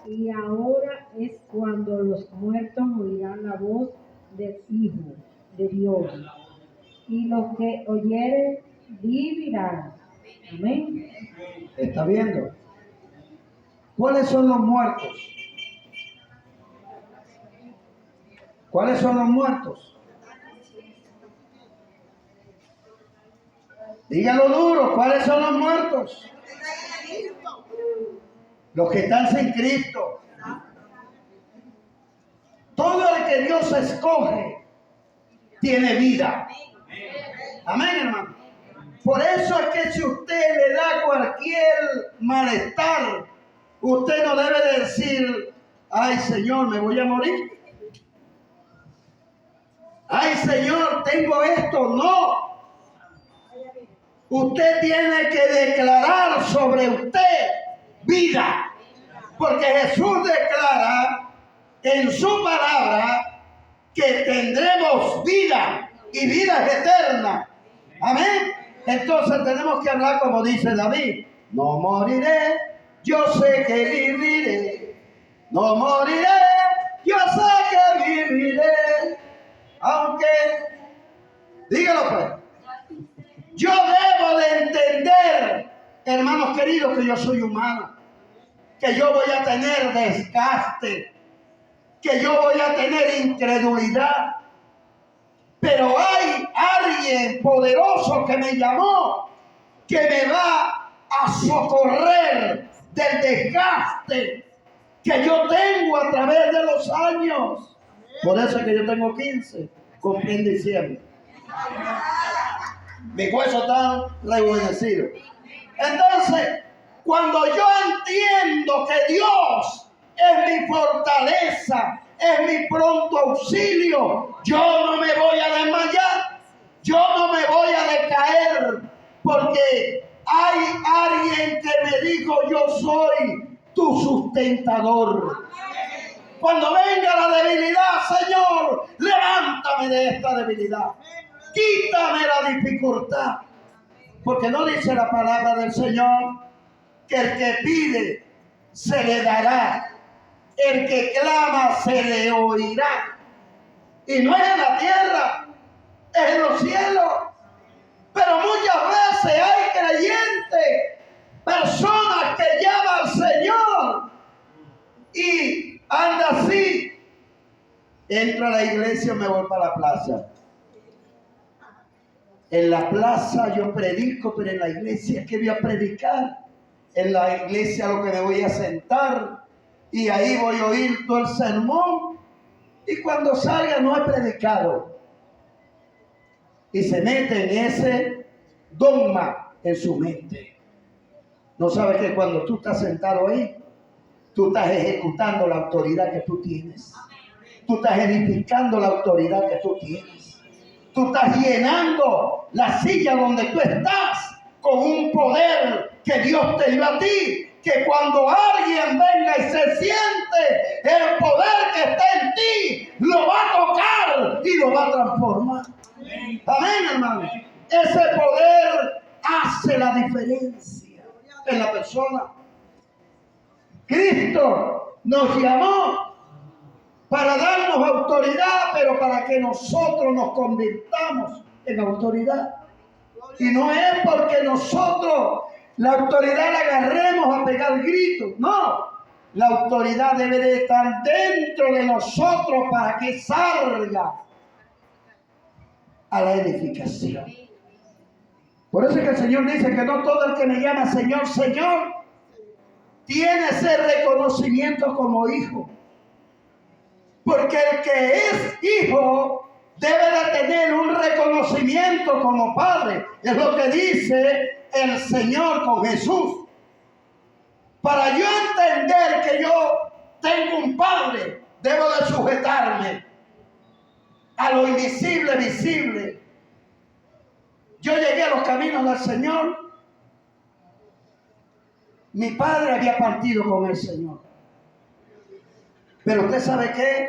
y ahora es cuando los muertos oirán la voz del Hijo de Dios, y los que oyeren vivirán. Amén. ¿Está viendo? ¿Cuáles son los muertos? ¿Cuáles son los muertos? Dígalo duro, ¿cuáles son los muertos? Los que están sin Cristo. Todo el que Dios escoge tiene vida. Amén, hermano. Por eso es que si usted le da cualquier malestar, usted no debe decir, ay Señor, me voy a morir. Ay Señor, tengo esto. No. Usted tiene que declarar sobre usted vida. Porque Jesús declara en su palabra que tendremos vida y vida es eterna. Amén. Entonces tenemos que hablar como dice David. No moriré, yo sé que viviré. No moriré, yo sé que viviré. Aunque, dígalo pues, yo debo de entender, hermanos queridos, que yo soy humano, que yo voy a tener desgaste, que yo voy a tener incredulidad. Pero hay alguien poderoso que me llamó, que me va a socorrer del desgaste que yo tengo a través de los años. Por eso es que yo tengo 15, cumplí en diciembre. Mis huesos están rejuvenecidos. Entonces, cuando yo entiendo que Dios es mi fortaleza, es mi pronto auxilio, yo no me voy a desmayar, yo no me voy a decaer, porque hay alguien que me dijo, yo soy tu sustentador. Cuando venga la debilidad, Señor, levántame de esta debilidad. Quítame la dificultad. Porque no dice la palabra del Señor que el que pide se le dará. El que clama se le oirá. Y no es en la tierra, es en los cielos. Pero muchas veces hay creyentes, personas que llaman al Señor y anda así. Entro a la iglesia y me voy para la plaza. En la plaza yo predico, pero en la iglesia, ¿qué voy a predicar? En la iglesia lo que me voy a sentar y ahí voy a oír todo el sermón y cuando salga no he predicado. Y se mete en ese dogma en su mente. No sabes que cuando tú estás sentado ahí, tú estás ejecutando la autoridad que tú tienes. Tú estás edificando la autoridad que tú tienes. Tú estás llenando la silla donde tú estás con un poder que Dios te dio a ti. Que cuando alguien venga y se siente, el poder que está en ti lo va a tocar y lo va a transformar. Amén, hermano. Ese poder hace la diferencia en la persona. Cristo nos llamó para darnos autoridad, pero para que nosotros nos convirtamos en autoridad. Y no es porque nosotros la autoridad la agarremos a pegar gritos. No, la autoridad debe de estar dentro de nosotros para que salga a la edificación. Por eso es que el Señor dice que no todo el que me llama Señor, Señor, tiene ese reconocimiento como hijo. Porque el que es hijo debe de tener un reconocimiento como padre. Es lo que dice el Señor con Jesús. Para yo entender que yo tengo un padre, debo de sujetarme a lo invisible, visible. Yo llegué a los caminos del Señor. Mi padre había partido con el Señor. Pero usted sabe qué,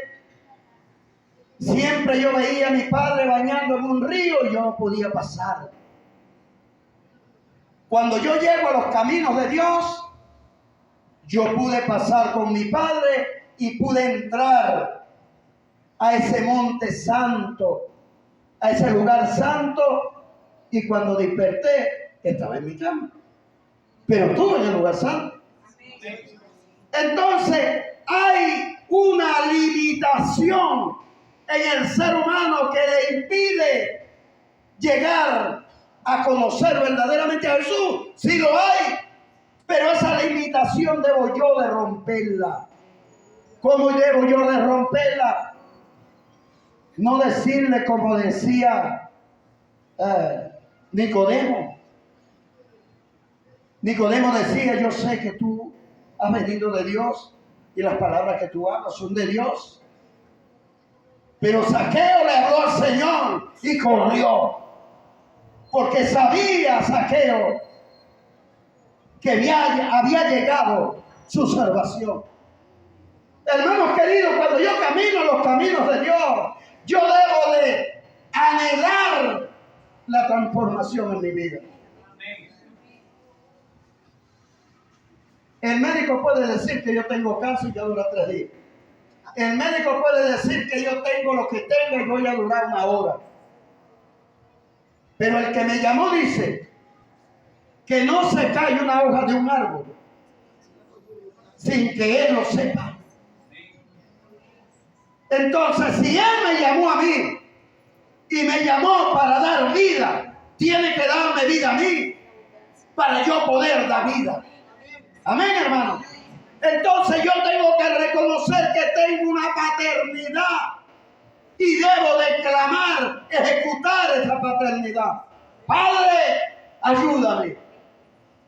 siempre yo veía a mi padre bañando en un río y yo no podía pasar. Cuando yo llego a los caminos de Dios, yo pude pasar con mi padre y pude entrar a ese monte santo, a ese lugar santo, y cuando desperté estaba en mi cama, pero estuve en el lugar santo. Entonces hay una limitación en el ser humano que le impide llegar a conocer verdaderamente a Jesús. Sí lo hay, pero esa limitación debo yo de romperla. ¿Cómo debo yo de romperla? No decirle como decía Nicodemo. Nicodemo decía, yo sé que tú has venido de Dios y las palabras que tú hablas son de Dios. Pero Zaqueo le habló al Señor y corrió, porque sabía Zaqueo que había llegado su salvación. Hermanos queridos, cuando yo camino los caminos de Dios, yo debo de anhelar la transformación en mi vida. El médico puede decir que yo tengo cáncer y ya dura 3 días. El médico puede decir que yo tengo lo que tengo y voy a durar 1 hora. Pero el que me llamó dice que no se cae una hoja de un árbol sin que él lo sepa. Entonces, si él me llamó a mí y me llamó para dar vida, tiene que darme vida a mí para yo poder dar vida. Amén, hermano. Entonces yo tengo que reconocer que tengo una paternidad y debo de clamar, ejecutar esa paternidad. Padre, ayúdame.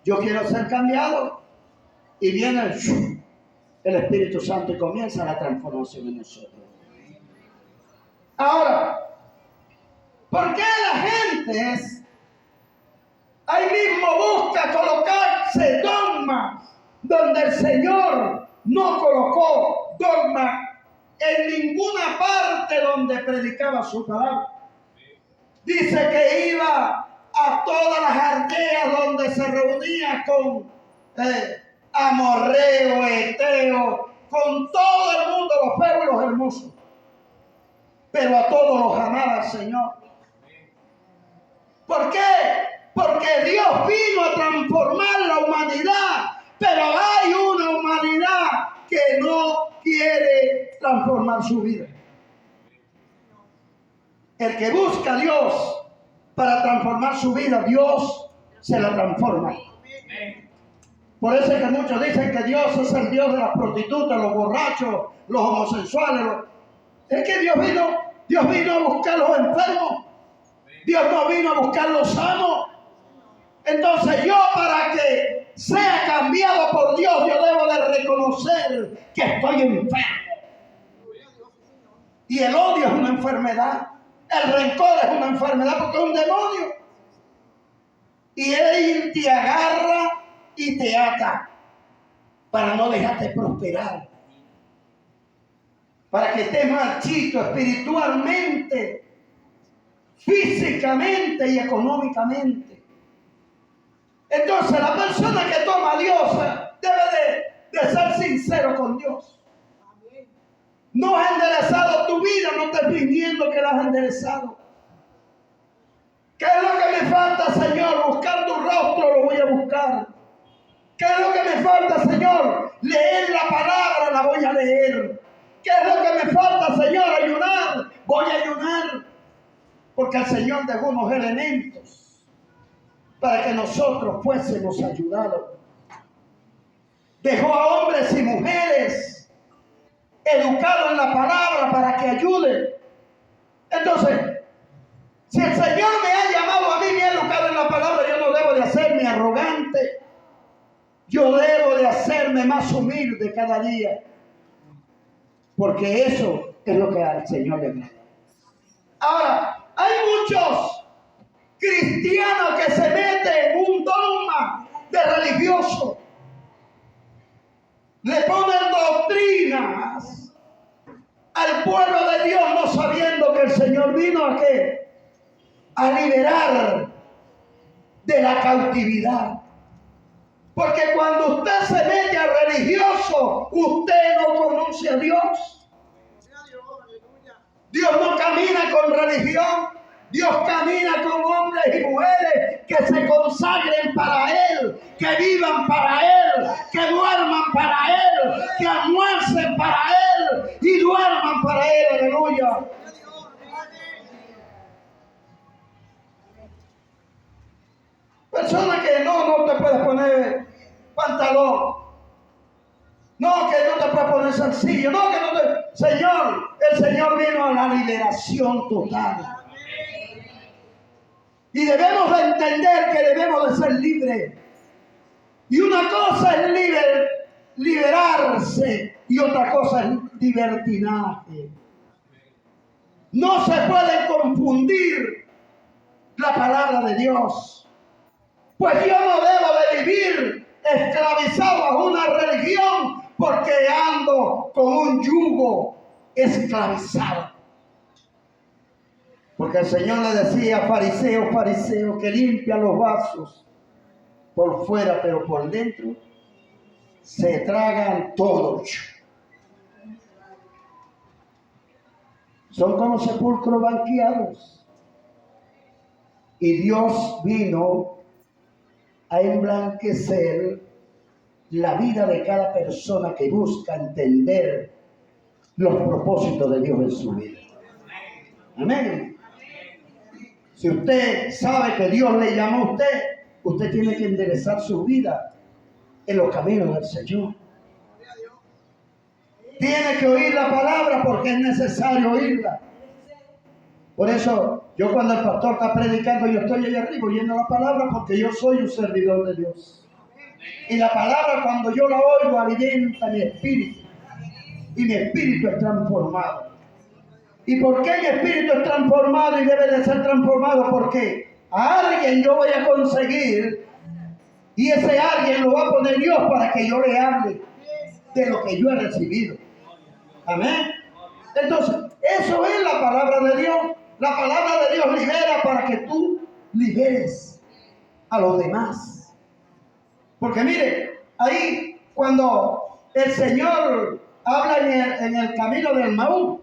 Yo quiero ser cambiado. Y viene el Espíritu Santo y comienza la transformación en nosotros. Ahora, ¿por qué la gente ahí mismo busca colocarse dogmas donde el Señor no colocó dogmas en ninguna parte donde predicaba su palabra? Dice que iba a todas las aldeas donde se reunía con amorreo, eteo, con todo el mundo, los feos y los hermosos. Pero a todos los amaba el Señor. ¿Por qué? Porque Dios vino a transformar la humanidad, pero hay una humanidad que no quiere transformar su vida. El que busca a Dios para transformar su vida, Dios se la transforma. Por eso es que muchos dicen que Dios es el Dios de las prostitutas, los borrachos, los homosexuales. Es que Dios vino a buscar a los enfermos. Dios no vino a buscar a los sanos. Entonces yo, para que sea cambiado por Dios, yo debo de reconocer que estoy enfermo. Y el odio es una enfermedad. El rencor es una enfermedad porque es un demonio. Y él te agarra y te ata para no dejarte prosperar. Para que estés marchito espiritualmente, físicamente y económicamente. Entonces la persona que toma a Dios debe de ser sincero con Dios. No has enderezado tu vida, no estés fingiendo que la has enderezado. ¿Qué es lo que me falta, Señor? Buscar tu rostro, lo voy a buscar. ¿Qué es lo que me falta, Señor? Leer la palabra, la voy a leer. ¿Qué es lo que me falta, Señor? Ayunar, voy a ayunar. Porque el Señor dejó unos elementos para que nosotros fuésemos ayudados. Dejó a hombres y mujeres educados en la palabra para que ayuden. Entonces, si el Señor me ha llamado a mí, me ha educado en la palabra, yo no debo de hacerme arrogante. Yo debo de hacerme más humilde cada día. Porque eso es lo que al Señor le agrada. Ahora, hay muchos cristianos que se meten en un dogma de religioso. Le ponen doctrinas al pueblo de Dios, no sabiendo que el Señor vino a ¿qué? A liberar de la cautividad. Porque cuando usted se mete a religioso, usted no conoce a Dios. Dios no camina con religión. Dios camina con hombres y mujeres que se consagren para Él, que vivan para Él, que duerman para Él, que almuercen para Él y duerman para Él. Aleluya. Personas que no te puedes poner pantalón. No, que no te puedes poner sencillo. No, que no te... Señor, el Señor vino a la liberación total. Y debemos de entender que debemos de ser libres. Y una cosa es liberarse y otra cosa es libertinaje. No se puede confundir la palabra de Dios. Pues yo no debo de vivir esclavizado a una religión porque ando con un yugo esclavizado. Porque el Señor le decía, fariseo, fariseo, que limpia los vasos por fuera, pero por dentro se tragan todos. Son como sepulcros blanqueados. Y Dios vino a emblanquecer la vida de cada persona que busca entender los propósitos de Dios en su vida. Amén. Si usted sabe que Dios le llamó a usted, usted tiene que enderezar su vida en los caminos del Señor. Tiene que oír la palabra porque es necesario oírla. Por eso, yo cuando el pastor está predicando, yo estoy allá arriba oyendo la palabra porque yo soy un servidor de Dios. Y la palabra, cuando yo la oigo, alimenta mi espíritu. Y mi espíritu es transformado. ¿Y por qué mi espíritu es transformado y debe de ser transformado? Porque a alguien yo voy a conseguir y ese alguien lo va a poner Dios para que yo le hable de lo que yo he recibido. Amén. Entonces, eso es la palabra de Dios. La palabra de Dios libera para que tú liberes a los demás. Porque mire, ahí cuando el Señor habla en el camino del Maús,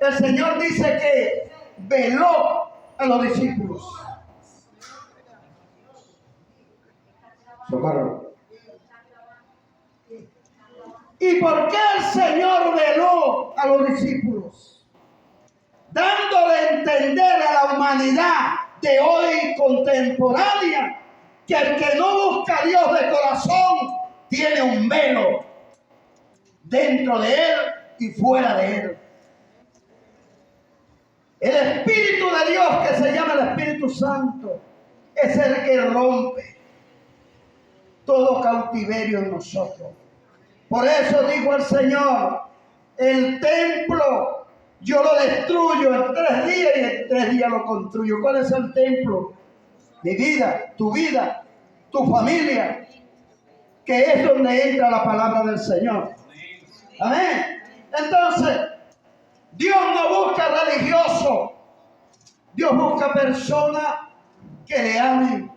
el Señor dice que veló a los discípulos. Socorro. ¿Y por qué el Señor veló a los discípulos? Dándole a entender a la humanidad de hoy contemporánea que el que no busca a Dios de corazón tiene un velo dentro de él y fuera de él. El Espíritu de Dios, que se llama el Espíritu Santo, es el que rompe todo cautiverio en nosotros. Por eso dijo el Señor, el templo yo lo destruyo en 3 días y en 3 días lo construyo. ¿Cuál es el templo? Mi vida, tu familia, que es donde entra la palabra del Señor. Amén. Entonces, Dios no busca religiosos. Dios busca personas que le amen.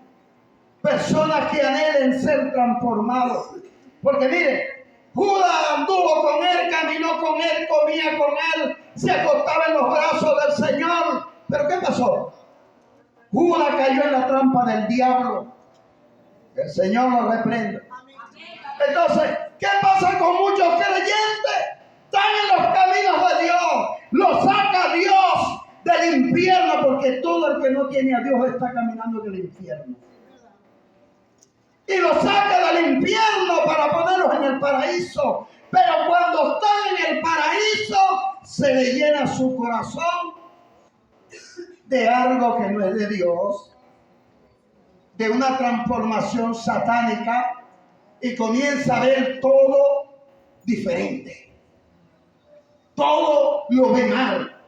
Personas que anhelen ser transformados. Porque mire, Judas anduvo con él, caminó con él, comía con él, se acostaba en los brazos del Señor. ¿Pero qué pasó? Judas cayó en la trampa del diablo. El Señor lo reprende. Entonces, ¿qué pasa con muchos creyentes? Están en los caminos de Dios. Los saca Dios del infierno, porque todo el que no tiene a Dios está caminando en el infierno. Y los saca del infierno para ponerlos en el paraíso. Pero cuando están en el paraíso, se le llena su corazón de algo que no es de Dios, de una transformación satánica, y comienza a ver todo diferente. Todo lo ve mal.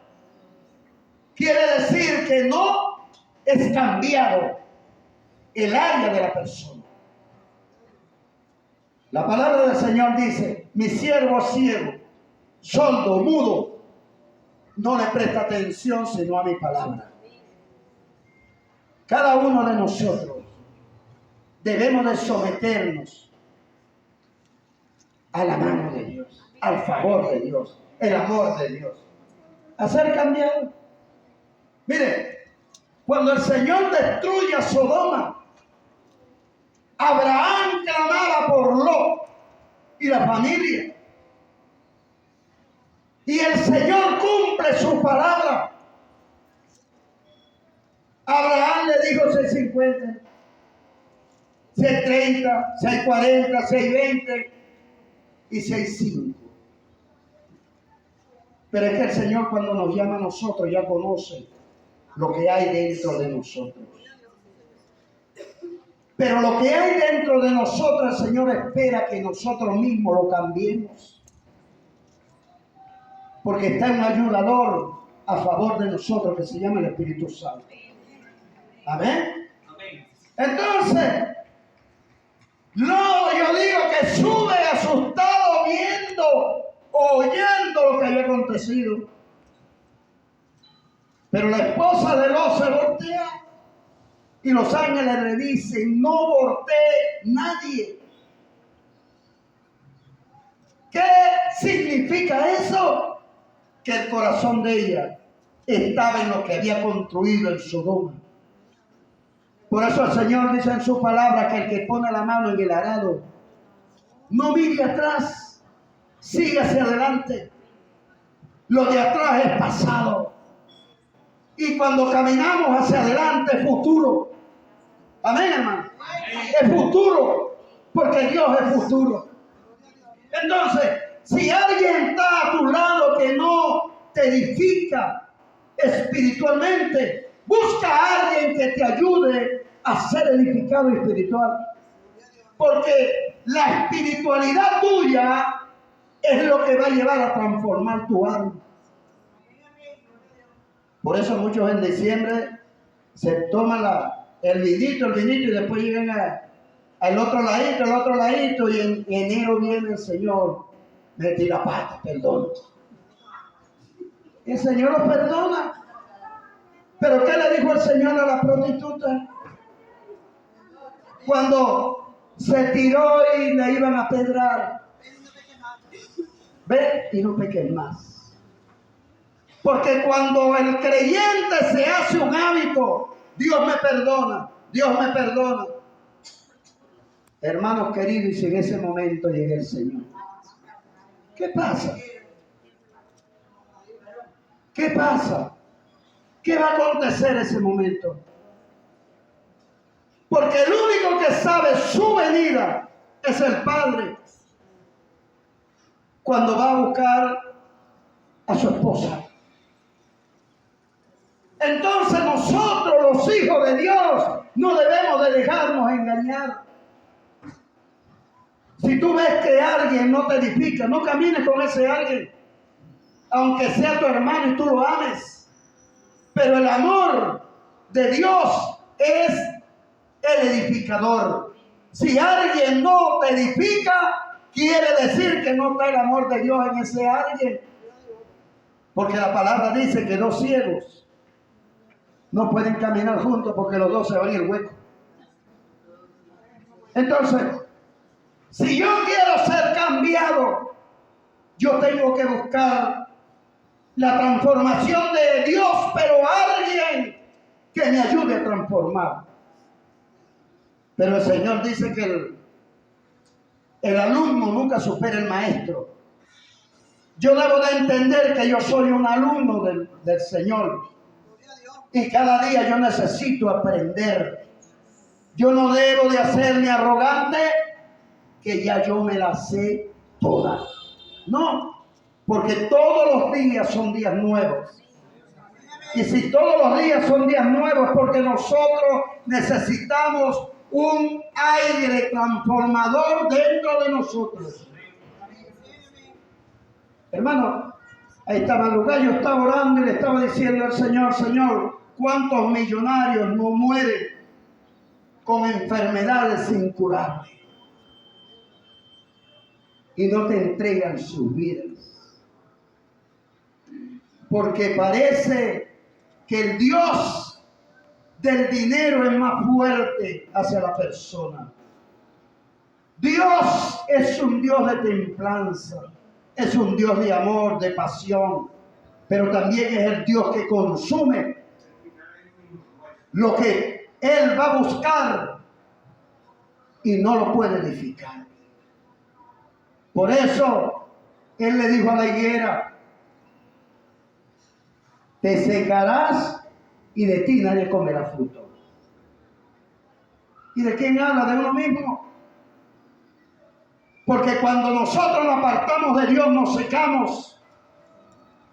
Quiere decir que no es cambiado el área de la persona. La palabra del Señor dice, mi siervo ciego, sordo, mudo, no le presta atención sino a mi palabra. Cada uno de nosotros debemos de someternos a la mano de Dios, al favor de Dios, el amor de Dios, a ser cambiado. Mire, cuando el Señor destruye a Sodoma, Abraham clamaba por Lot y la familia. Y el Señor cumple su palabra. Abraham le dijo 650, 630, 640, 620 y 65. Pero es que el Señor, cuando nos llama a nosotros, ya conoce lo que hay dentro de nosotros. Pero lo que hay dentro de nosotros, el Señor espera que nosotros mismos lo cambiemos. Porque está un ayudador a favor de nosotros que se llama el Espíritu Santo. Amén. Entonces, no, yo digo que sube asustado viendo, oyendo lo que había acontecido. Pero la esposa de Lot se voltea y los ángeles le dicen: no voltee nadie. ¿Qué significa eso? Que el corazón de ella estaba en lo que había construido en Sodoma. Por eso el Señor dice en su palabra que el que pone la mano en el arado no mire atrás, siga hacia adelante. Lo de atrás es pasado. Y cuando caminamos hacia adelante es futuro. Amén, hermano. Es futuro, porque Dios es futuro. Entonces, si alguien está a tu lado que no te edifica espiritualmente, busca a alguien que te ayude a ser edificado espiritual. Porque la espiritualidad tuya es lo que va a llevar a transformar tu alma. Por eso muchos en diciembre se toman el vinito y después llegan al otro ladito y en enero viene el Señor, mete la pata, perdón. El Señor los perdona. Pero ¿qué le dijo el Señor a la prostituta? Cuando se tiró y le iban a apedrear. Ve y no peques más. Porque cuando el creyente se hace un hábito, Dios me perdona, Dios me perdona. Hermanos queridos, y si en ese momento llega el Señor, ¿qué pasa? ¿Qué pasa? ¿Qué va a acontecer en ese momento? Porque el único que sabe su venida es el Padre. Cuando va a buscar a su esposa. Entonces nosotros, los hijos de Dios, no debemos de dejarnos engañar. Si tú ves que alguien no te edifica, no camines con ese alguien, aunque sea tu hermano y tú lo ames. Pero el amor de Dios es el edificador. Si alguien no te edifica, quiere decir que no está el amor de Dios en ese alguien. Porque la palabra dice que dos ciegos no pueden caminar juntos porque los dos se van en el hueco. Entonces, si yo quiero ser cambiado, yo tengo que buscar la transformación de Dios, pero alguien que me ayude a transformar. Pero el Señor dice que el alumno nunca supera el maestro. Yo debo de entender que yo soy un alumno del Señor. Y cada día yo necesito aprender. Yo no debo de hacerme arrogante, que ya yo me la sé toda. No, porque todos los días son días nuevos. Y si todos los días son días nuevos, porque nosotros necesitamos un aire transformador dentro de nosotros. Hermano, ahí estaba el lugar, yo estaba orando y le estaba diciendo al Señor: Señor, ¿cuántos millonarios no mueren con enfermedades incurables y no te entregan sus vidas? Porque parece que el Dios del dinero es más fuerte hacia la persona. Dios es un Dios de templanza, es un Dios de amor, de pasión, pero también es el Dios que consume lo que Él va a buscar y no lo puede edificar. Por eso Él le dijo a la higuera: te secarás y de ti nadie comerá fruto. ¿Y de quién habla? De uno mismo. Porque cuando nosotros nos apartamos de Dios, nos secamos.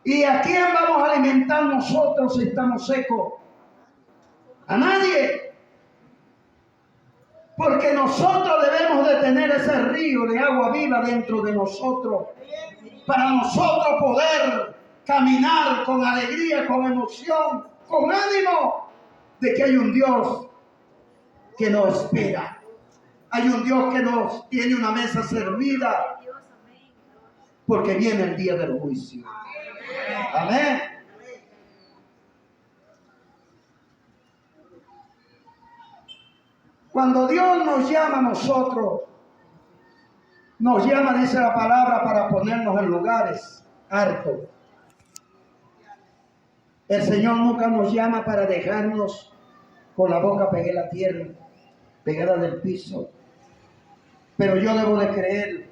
¿Y a quién vamos a alimentar nosotros si estamos secos? A nadie. Porque nosotros debemos de tener ese río de agua viva dentro de nosotros, para nosotros poder caminar con alegría, con emoción, con ánimo de que hay un Dios que nos espera. Hay un Dios que nos tiene una mesa servida, porque viene el día del juicio. Amén. Cuando Dios nos llama a nosotros, nos llama, dice la palabra, para ponernos en lugares altos. El Señor nunca nos llama para dejarnos con la boca pegada a la tierra, pegada del piso. Pero yo debo de creer,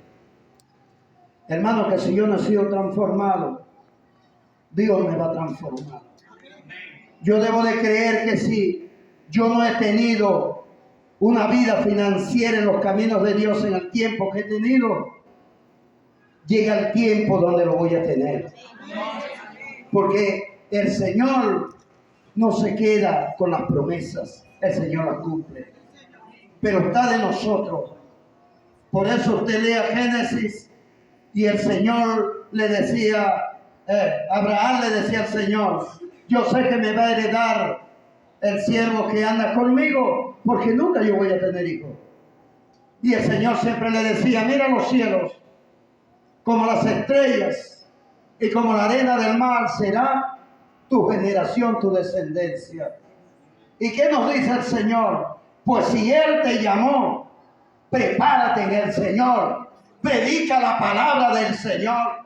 hermano, que si yo no he sido transformado, Dios me va a transformar. Yo debo de creer que si yo no he tenido una vida financiera en los caminos de Dios en el tiempo que he tenido, llega el tiempo donde lo voy a tener. Porque el Señor no se queda con las promesas, el Señor las cumple. Pero está de nosotros. Por eso usted lea Génesis y el Señor le decía, Abraham le decía al Señor: yo sé que me va a heredar el siervo que anda conmigo, porque nunca yo voy a tener hijos. Y el Señor siempre le decía: mira los cielos, como las estrellas y como la arena del mar será tu generación, tu descendencia. ¿Y qué nos dice el Señor? Pues si Él te llamó, prepárate en el Señor, predica la palabra del Señor,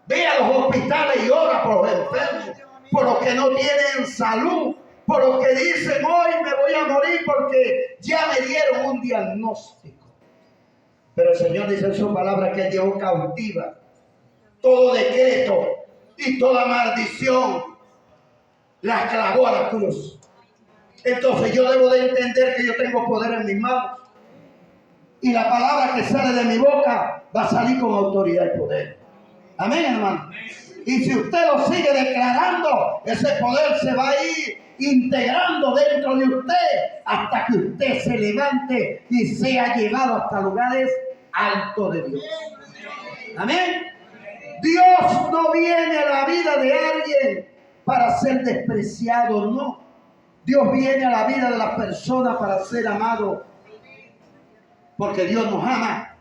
ve a los hospitales y ora por los enfermos, por los que no tienen salud, por los que dicen: hoy me voy a morir porque ya me dieron un diagnóstico. Pero el Señor dice en su palabra que Él llevó cautiva todo decreto y toda maldición, la clavó a la cruz. Entonces yo debo de entender que yo tengo poder en mis manos, y la palabra que sale de mi boca va a salir con autoridad y poder. Amén, hermano. Y si usted lo sigue declarando, ese poder se va a ir integrando dentro de usted hasta que usted se levante y sea llevado hasta lugares altos de Dios. Amén. Dios no viene a la vida de alguien para ser despreciado, no. Dios viene a la vida de las personas para ser amado, porque Dios nos ama.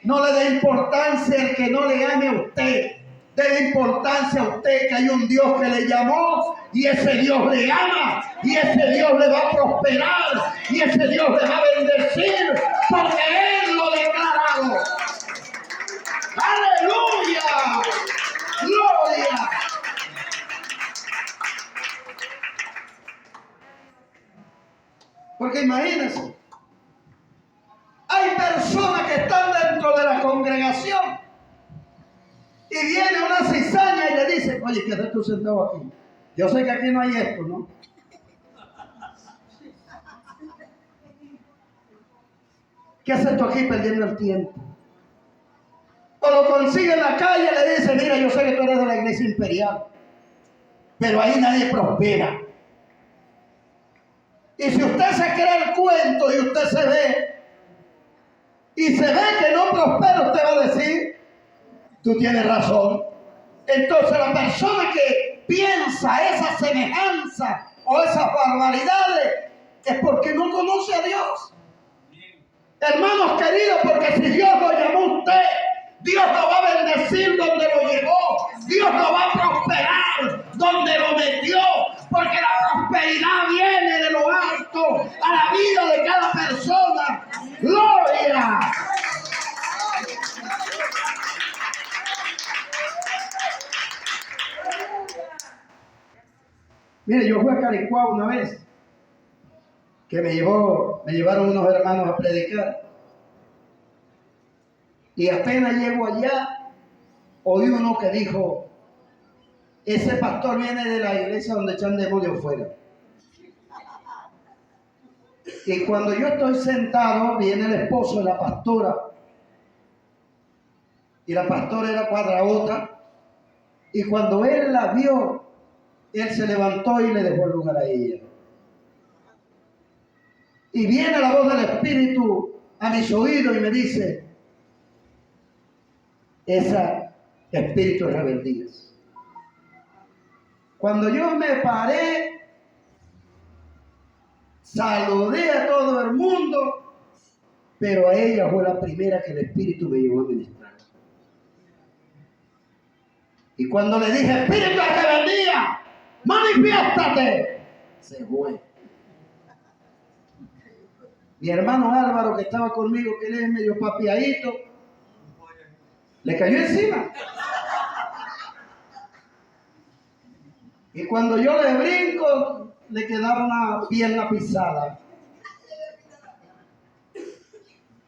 No le dé importancia al que no le ame a usted. Dé importancia a usted que hay un Dios que le llamó, y ese Dios le ama, y ese Dios le va a prosperar, y ese Dios le va a bendecir, porque Él lo ha declarado. ¡Aleluya! ¡Gloria! Porque imagínense, hay personas que están dentro de la congregación y viene una cizaña y le dice: oye, ¿qué haces tú sentado aquí? Yo sé que aquí no hay esto, ¿no? ¿Qué haces tú aquí perdiendo el tiempo? O lo consigue en la calle y le dice: mira, yo sé que tú eres de la iglesia imperial, pero ahí nadie prospera. Y si usted se cree el cuento y usted se ve, y se ve que no prospera, usted va a decir: tú tienes razón. Entonces la persona que piensa esa semejanza o esas barbaridades es porque no conoce a Dios. Hermanos queridos, porque si Dios lo llamó a usted, Dios lo va a bendecir donde lo llevó. Dios lo va a prosperar donde lo metió, porque la prosperidad viene Mire, yo fui a Caricuao una vez, que me llevaron unos hermanos a predicar. Y apenas llego allá, oí uno que dijo, ese pastor viene de la iglesia donde echan demonios fuera. Y cuando yo estoy sentado, viene el esposo de la pastora. Y la pastora era cuadraota. Y cuando él la vio, él se levantó y le dejó el lugar a ella. Y viene la voz del Espíritu a mis oídos y me dice, esa espíritu de rebeldía. Cuando yo me paré, saludé a todo el mundo, pero a ella fue la primera que el Espíritu me llevó a ministrar. Y cuando le dije, espíritu de rebeldía, manifiéstate, se fue. Mi hermano Álvaro, que estaba conmigo, que él es medio papiadito, le cayó encima. Y cuando yo le brinco, le quedaba una pierna pisada.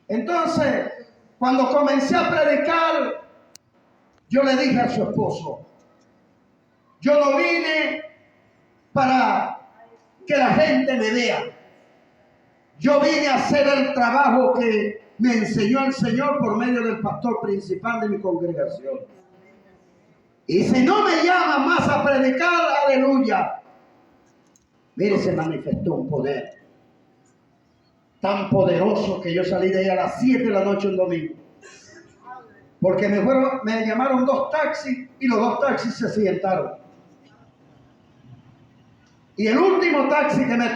Entonces, cuando comencé a predicar, yo le dije a su esposo, yo no vine para que la gente me vea. Yo vine a hacer el trabajo que me enseñó el Señor por medio del pastor principal de mi congregación. Y si no me llaman más a predicar, aleluya. Mire, se manifestó un poder tan poderoso que yo salí de ahí a las 7 de la noche un domingo. Porque me llamaron 2 taxis y los 2 taxis se accidentaron. Y el último taxi que me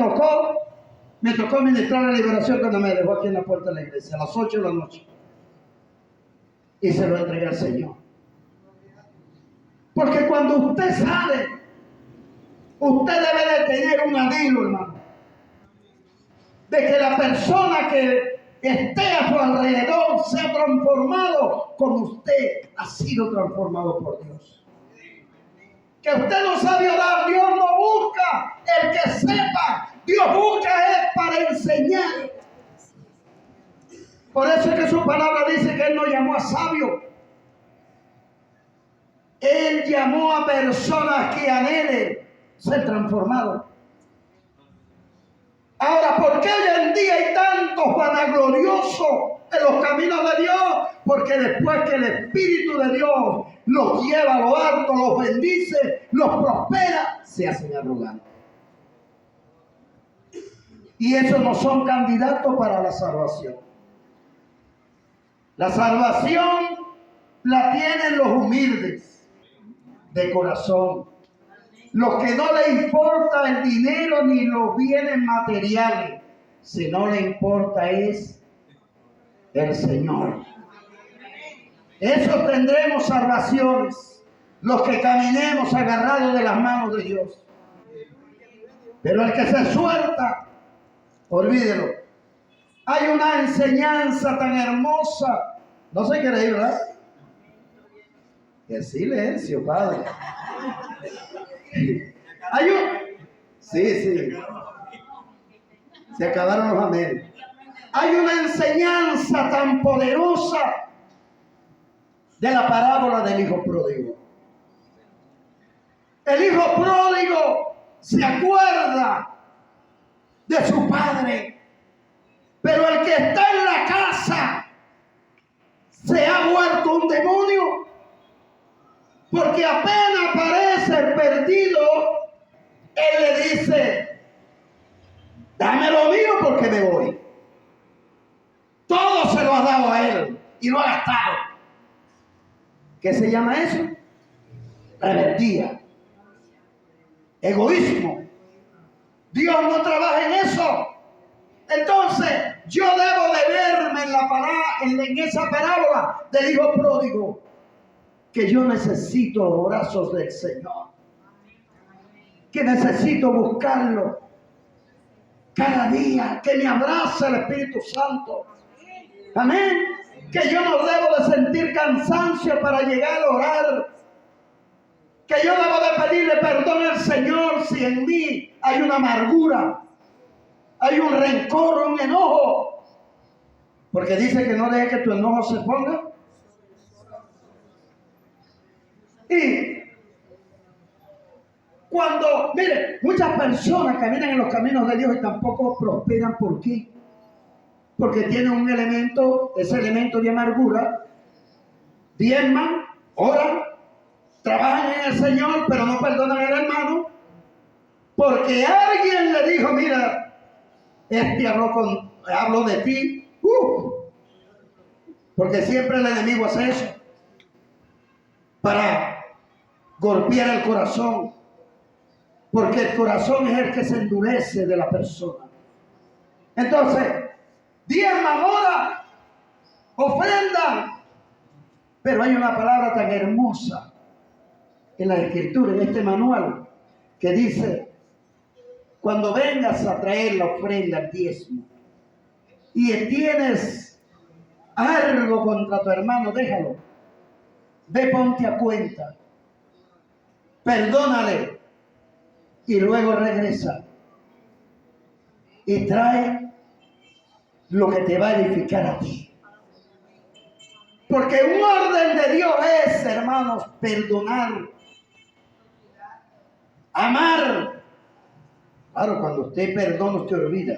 tocó ministrar la liberación cuando me dejó aquí en la puerta de la iglesia a las 8 de la noche. Y se lo entregué al Señor. Porque cuando usted sale, usted debe de tener un anhelo, hermano, de que la persona que esté a su alrededor sea transformado como usted ha sido transformado por Dios. Que usted no sabe orar, Dios no busca el que sepa, Dios busca es para enseñar. Por eso es que su palabra dice que Él no llamó a sabios. Él llamó a personas que anhelen ser transformados. Ahora, ¿por qué hoy en día hay tantos vanagloriosos en los caminos de Dios? Porque después que el Espíritu de Dios los lleva a lo alto, los bendice, los prospera, se hacen arrogantes. Y esos no son candidatos para la salvación. La salvación la tienen los humildes de corazón. Los que no les importa el dinero ni los bienes materiales, si no le importa es el Señor. Esos tendremos salvaciones, los que caminemos agarrados de las manos de Dios. Pero el que se suelta, olvídelo. Hay una enseñanza tan hermosa. No se quiere ir, ¿verdad? El silencio, Padre. Hay sí. Se acabaron los amenes. Hay una enseñanza tan poderosa de la parábola del hijo pródigo. El hijo pródigo se acuerda de su padre, pero el que está en la casa se ha vuelto un demonio, porque apenas aparece el perdido, él le dice, dame lo mío porque me voy. Todo se lo ha dado a él y lo ha gastado. ¿Qué se llama eso? Rebeldía, egoísmo. Dios no trabaja en eso. Entonces yo debo de verme en esa parábola del hijo pródigo, que yo necesito los brazos del Señor, que necesito buscarlo cada día, que me abrace el Espíritu Santo. Amén. Que yo no debo de sentir cansancio para llegar a orar. que yo debo de pedirle perdón al Señor si en mí hay una amargura, hay un rencor, un enojo. Porque dice que no deje que tu enojo se ponga. Y cuando, mire, muchas personas caminan en los caminos de Dios y tampoco prosperan. ¿Por qué? Porque tienen un elemento, ese elemento de amargura, diezman, oran, trabajan en el Señor, pero no perdonan al hermano, porque alguien le dijo, mira, habló de ti, porque siempre el enemigo hace eso, para golpear el corazón, porque el corazón es el que se endurece de la persona. Entonces, diezman, oran, ofrendan, pero hay una palabra tan hermosa en la Escritura, en este manual, que dice, cuando vengas a traer la ofrenda, el diezmo, y tienes algo contra tu hermano, déjalo. Ve, ponte a cuenta. Perdónale. Y luego regresa. Y trae lo que te va a edificar a ti. Porque un orden de Dios es, hermanos, perdonar. Amar. Claro, cuando usted perdona, usted olvida.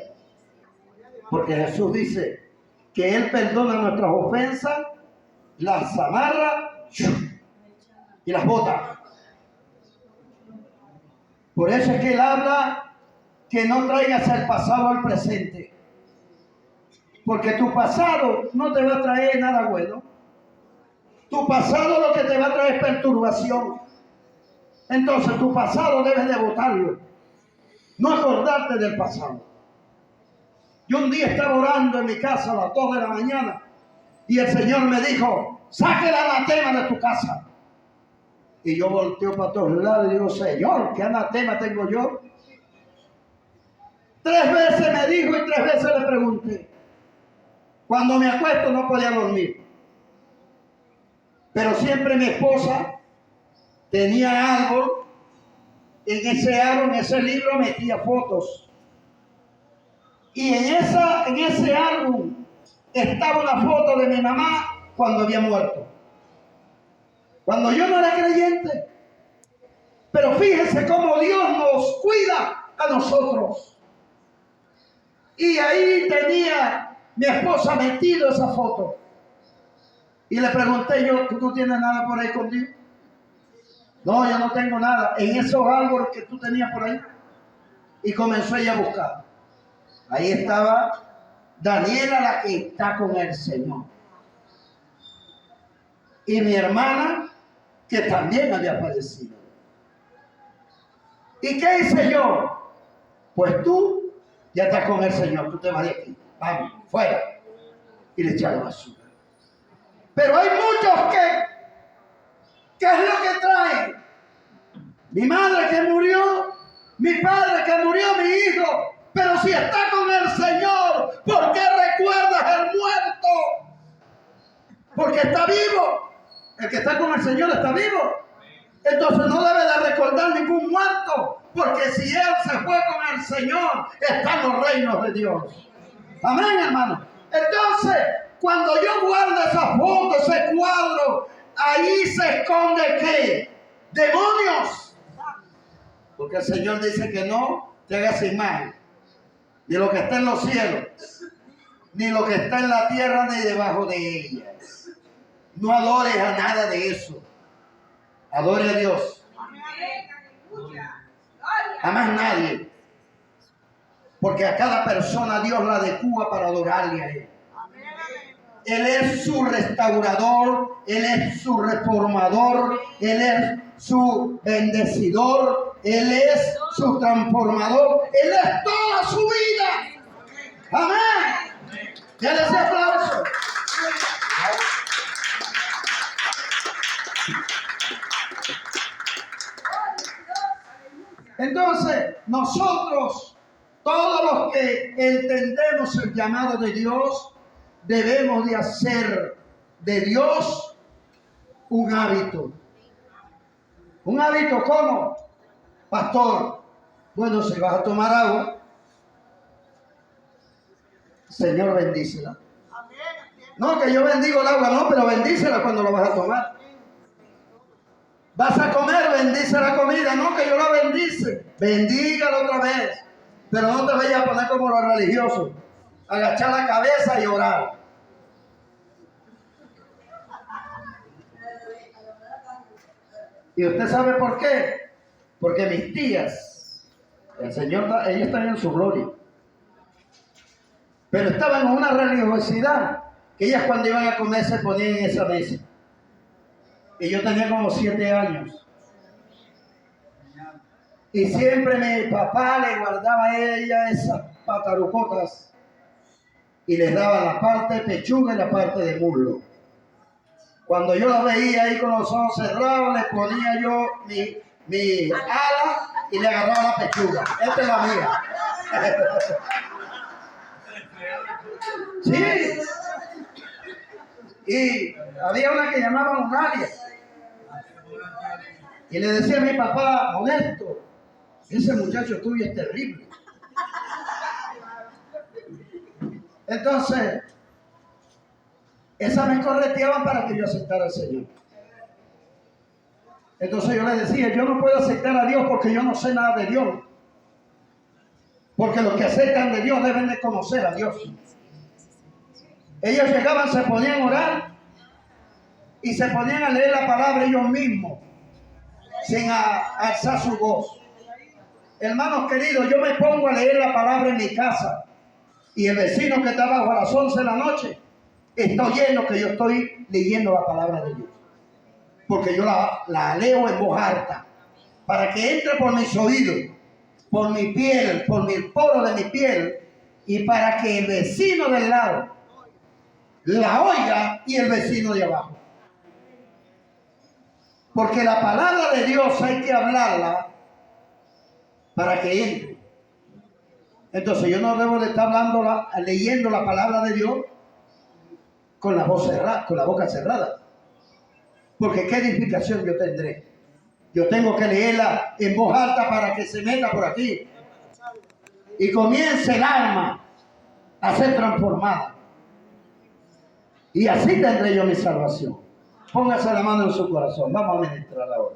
Porque Jesús dice que Él perdona nuestras ofensas, las amarra y las bota. Por eso es que Él habla que no traigas el pasado al presente. Porque tu pasado no te va a traer nada bueno. Tu pasado lo que te va a traer es perturbación. Entonces tu pasado debes de botarlo. No acordarte del pasado. Yo un día estaba orando en mi casa a las 2 de la mañana y el Señor me dijo, saque el anatema de tu casa. Y yo volteo para todos lados y digo, Señor, ¿qué anatema tengo yo? 3 veces me dijo y 3 veces le pregunté. Cuando me acuesto no podía dormir. Pero siempre mi esposa tenía algo, en ese árbol, en ese libro metía fotos. Y en ese álbum estaba una foto de mi mamá cuando había muerto. Cuando yo no era creyente. Pero fíjense cómo Dios nos cuida a nosotros. Y ahí tenía mi esposa metido esa foto. Y le pregunté yo, ¿tú no tienes nada por ahí contigo? No, yo no tengo nada. En esos árboles que tú tenías por ahí. Y comenzó ella a buscar. Ahí estaba Daniela, la que está con el Señor. Y mi hermana, que también había fallecido. ¿Y qué hice yo? Pues tú ya estás con el Señor, tú te vas de aquí. Vamos, fuera. Y le echaron basura. Pero hay muchos ¿qué es lo que traen? Mi madre que murió, mi padre que murió, mi hijo. Pero si está con el Señor, ¿por qué recuerdas el muerto? Porque está vivo. El que está con el Señor está vivo. Entonces no debe de recordar ningún muerto. Porque si él se fue con el Señor, están los reinos de Dios. Amén, hermano. Entonces, cuando yo guardo esa foto, ese cuadro, ahí se esconde ¿qué? Demonios. Porque el Señor dice que no te hagas imagen. Ni lo que está en los cielos, ni lo que está en la tierra, ni debajo de ella. No adores a nada de eso. Adore a Dios. A más nadie. Porque a cada persona Dios la adecua para adorarle a Él. Él es su restaurador, Él es su reformador, Él es su bendecidor, Él es su transformador, Él es toda su vida. Amén. Denle ese aplauso. Entonces, nosotros, todos los que entendemos el llamado de Dios, debemos de hacer de Dios un hábito. Un hábito como, pastor, bueno, si vas a tomar agua, Señor, bendícela. No, que yo bendigo el agua, no, pero bendícela cuando lo vas a tomar. Vas a comer, bendice la comida, no, que yo la bendice. Bendígala otra vez. Pero no te vayas a poner como los religiosos, agachar la cabeza y orar. ¿Y usted sabe por qué? Porque mis tías, el Señor, ellas están en su gloria, pero estaban en una religiosidad que ellas cuando iban a comer se ponían en esa mesa. Y yo tenía como 7 años. Y siempre mi papá le guardaba a ella esas patarucotas y les daba la parte de pechuga y la parte de muslo. Cuando yo la veía ahí con los ojos cerrados, le ponía yo mi ala y le agarraba la pechuga. Esta es la mía. Sí. Y había una que llamaban Unalia. Y le decía a mi papá, Modesto, ese muchacho tuyo es terrible. Entonces, esas me correteaban para que yo aceptara al Señor. Entonces yo le decía, yo no puedo aceptar a Dios porque yo no sé nada de Dios. Porque los que aceptan de Dios deben de conocer a Dios. Ellos llegaban, se ponían a orar y se ponían a leer la palabra ellos mismos, sin alzar su voz. Hermanos queridos, yo me pongo a leer la palabra en mi casa y el vecino que está abajo a las 11 de la noche está oyendo que yo estoy leyendo la palabra de Dios. Porque yo la leo en voz alta para que entre por mis oídos, por mi piel, por el poro de mi piel, y para que el vecino del lado la oiga y el vecino de abajo. Porque la palabra de Dios hay que hablarla para que entre. Entonces yo no debo de estar leyendo la palabra de Dios con la voz cerrada, con la boca cerrada. Porque qué edificación yo tendré. Yo tengo que leerla en voz alta para que se meta por aquí y comience el alma a ser transformada. Y así tendré yo mi salvación. Póngase la mano en su corazón. Vamos a ministrar ahora.